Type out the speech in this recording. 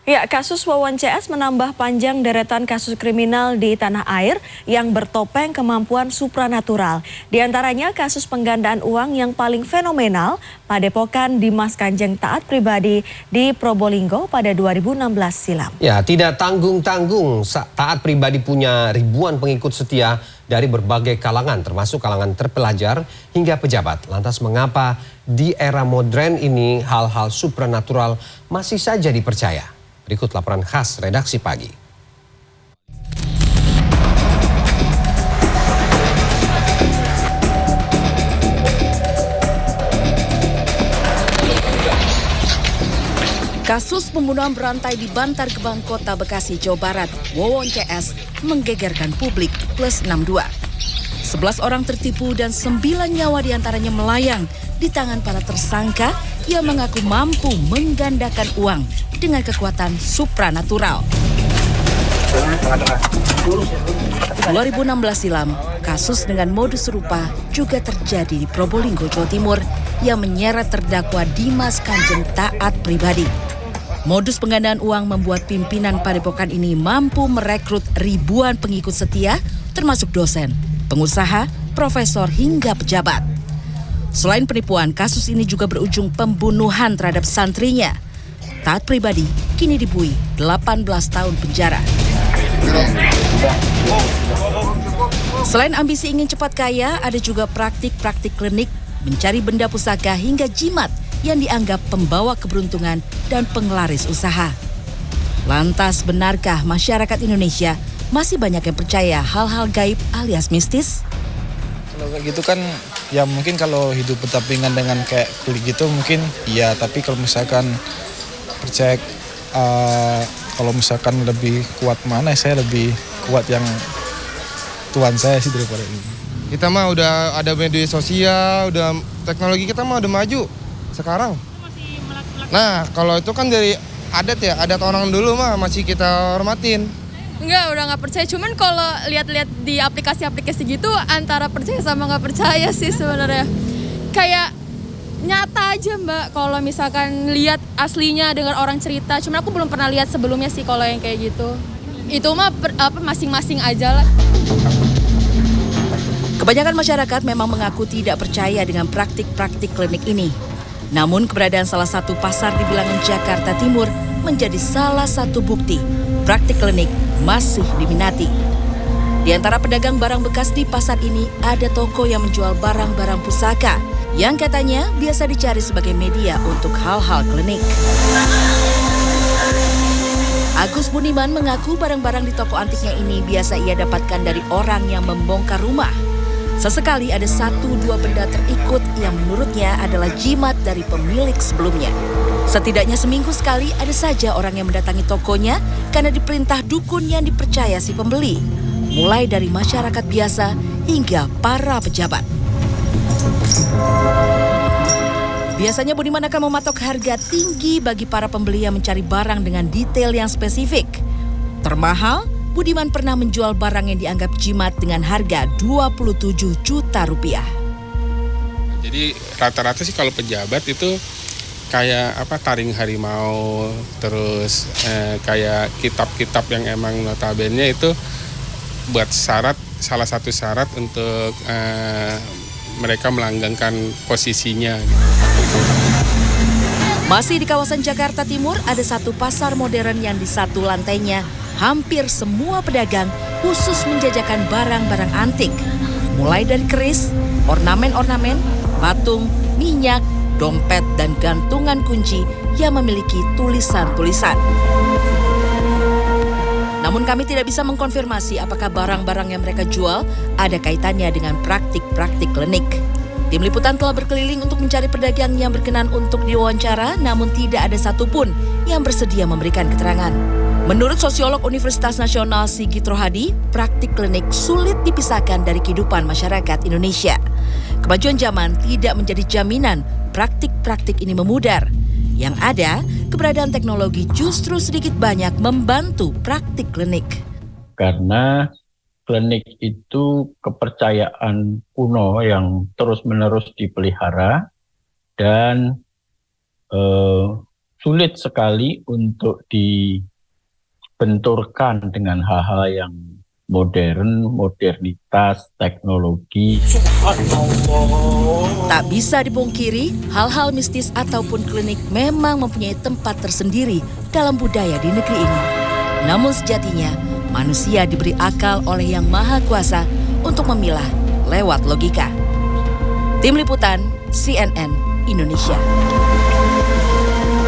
Ya, kasus Wawan CS menambah panjang deretan kasus kriminal di tanah air yang bertopeng kemampuan supranatural. Di antaranya kasus penggandaan uang yang paling fenomenal, Padepokan Dimas Kanjeng Taat Pribadi di Probolinggo pada 2016 silam. Ya, tidak tanggung-tanggung. Taat Pribadi punya ribuan pengikut setia dari berbagai kalangan, termasuk kalangan terpelajar hingga pejabat. Lantas mengapa di era modern ini hal-hal supranatural masih saja dipercaya? Berikut laporan khas Redaksi Pagi. Kasus pembunuhan berantai di Bantar Gebang, Kota Bekasi, Jawa Barat, Wawan CS, menggegerkan publik plus 62. 11 orang tertipu dan 9 nyawa diantaranya melayang di tangan para tersangka yang mengaku mampu menggandakan uang dengan kekuatan supranatural. 2016 silam, kasus dengan modus serupa juga terjadi di Probolinggo, Jawa Timur yang menyeret terdakwa Dimas Kanjeng Taat Pribadi. Modus penggandaan uang membuat pimpinan padepokan ini mampu merekrut ribuan pengikut setia, termasuk dosen, pengusaha, profesor hingga pejabat. Selain penipuan, kasus ini juga berujung pembunuhan terhadap santrinya. Taat Pribadi kini dibui 18 tahun penjara. Selain ambisi ingin cepat kaya, ada juga praktik-praktik klinik, mencari benda pusaka hingga jimat yang dianggap pembawa keberuntungan dan penglaris usaha. Lantas, benarkah masyarakat Indonesia masih banyak yang percaya hal-hal gaib alias mistis? Kalau kayak gitu kan, ya mungkin kalau hidup berdampingan dengan kayak kulit gitu mungkin iya, tapi kalau misalkan percaya, kalau misalkan lebih kuat mana, saya lebih kuat yang Tuhan saya sih daripada ini. Kita mah udah ada media sosial, udah teknologi kita mah udah maju sekarang. Nah, kalau itu kan dari adat ya, adat orang dulu mah masih kita hormatin. Enggak, udah nggak percaya. Cuman kalau lihat-lihat di aplikasi-aplikasi gitu antara percaya sama nggak percaya sih sebenarnya. Kayak nyata aja Mbak kalau misalkan lihat aslinya dengan orang cerita. Cuman aku belum pernah lihat sebelumnya sih kalau yang kayak gitu. Itu mah masing-masing aja lah. Kebanyakan masyarakat memang mengaku tidak percaya dengan praktik-praktik klinik ini. Namun keberadaan salah satu pasar di bilangan Jakarta Timur menjadi salah satu bukti praktik klinik masih diminati. Di antara pedagang barang bekas di pasar ini ada toko yang menjual barang-barang pusaka yang katanya biasa dicari sebagai media untuk hal-hal klinik. Agus Buniman mengaku barang-barang di toko antiknya ini biasa ia dapatkan dari orang yang membongkar rumah. Sesekali ada 1-2 benda terikut yang menurutnya adalah jimat dari pemilik sebelumnya. Setidaknya seminggu sekali ada saja orang yang mendatangi tokonya karena diperintah dukun yang dipercaya si pembeli. Mulai dari masyarakat biasa hingga para pejabat. Biasanya Budiman akan mematok harga tinggi bagi para pembeli yang mencari barang dengan detail yang spesifik. Termahal, Budiman pernah menjual barang yang dianggap jimat dengan harga 27 juta rupiah. Jadi rata-rata sih kalau pejabat itu kayak taring harimau, terus kayak kitab-kitab yang emang notabene itu buat salah satu syarat untuk mereka melanggengkan posisinya. Masih di kawasan Jakarta Timur ada satu pasar modern yang di satu lantainya hampir semua pedagang khusus menjajakan barang-barang antik. Mulai dari keris, ornamen-ornamen, patung, minyak, dompet, dan gantungan kunci yang memiliki tulisan-tulisan. Namun kami tidak bisa mengkonfirmasi apakah barang-barang yang mereka jual ada kaitannya dengan praktik-praktik klinik. Tim liputan telah berkeliling untuk mencari pedagang yang berkenan untuk diwawancara, namun tidak ada satupun yang bersedia memberikan keterangan. Menurut sosiolog Universitas Nasional Sigit Rohadi, praktik klinik sulit dipisahkan dari kehidupan masyarakat Indonesia. Kemajuan zaman tidak menjadi jaminan praktik-praktik ini memudar. Yang ada, keberadaan teknologi justru sedikit banyak membantu praktik klinik. Karena klinik itu kepercayaan kuno yang terus-menerus dipelihara dan sulit sekali untuk dibenturkan dengan hal-hal yang modern, modernitas, teknologi. Tak bisa dipungkiri, hal-hal mistis ataupun klinik memang mempunyai tempat tersendiri dalam budaya di negeri ini. Namun sejatinya, manusia diberi akal oleh Yang Maha Kuasa untuk memilah lewat logika. Tim Liputan CNN Indonesia.